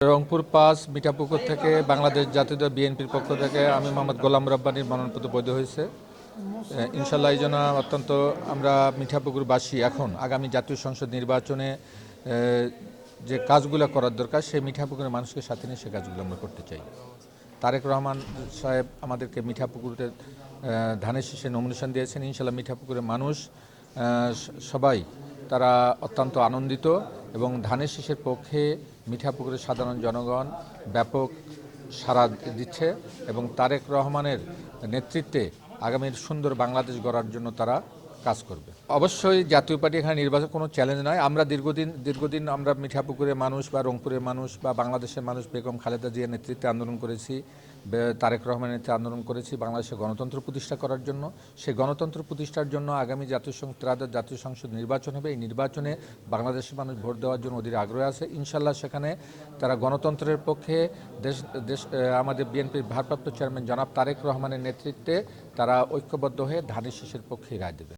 রংপুর ৫ মিঠাপুকুর থেকে বাংলাদেশ জাতীয় বিএনপির পক্ষ থেকে আমি মোহাম্মদ গোলাম রব্বানীর মনোনয়নপত্র বৈধ হয়েছে। ইনশাল্লাহ এই জন্য অত্যন্ত আমরা মিঠাপুকুরবাসী এখন আগামী জাতীয় সংসদ নির্বাচনে যে কাজগুলো করার দরকার সেই মিঠাপুকুরের মানুষকে সাথে নিয়ে সে কাজগুলো আমরা করতে চাই। তারেক রহমান সাহেব আমাদেরকে মিঠাপুকুরে ধানের শীষে নমিনেশন দিয়েছেন। ইনশাল্লাহ মিঠাপুকুরের মানুষ সবাই তারা অত্যন্ত আনন্দিত এবং ধানের শীষের পক্ষে মিঠাপুকুরের সাধারণ জনগণ ব্যাপক সাড়া দিচ্ছে এবং তারেক রহমানের নেতৃত্বে আগামীর সুন্দর বাংলাদেশ গড়ার জন্য তারা কাজ করবে। অবশ্যই জাতীয় পার্টি এখানে নির্বাচন কোনো চ্যালেঞ্জ নয়। আমরা দীর্ঘদিন আমরা মিঠাপুকুরের মানুষ বা রংপুরের মানুষ বা বাংলাদেশের মানুষ বেগম খালেদা জিয়ার নেতৃত্বে আন্দোলন করেছি, তারেক রহমানের নেতৃত্বে আন্দোলন করেছি বাংলাদেশে গণতন্ত্র প্রতিষ্ঠা করার জন্য। সেই গণতন্ত্র প্রতিষ্ঠার জন্য আগামী জাতীয় সংসদ নির্বাচন হবে। এই নির্বাচনে বাংলাদেশের মানুষ ভোট দেওয়ার জন্য অধীর আগ্রহ আছে। ইনশাল্লাহ সেখানে তারা গণতন্ত্রের পক্ষে আমাদের বিএনপির ভারপ্রাপ্ত চেয়ারম্যান জনাব তারেক রহমানের নেতৃত্বে তারা ঐক্যবদ্ধ হয়ে ধানের শীষের পক্ষে রায় দেবে।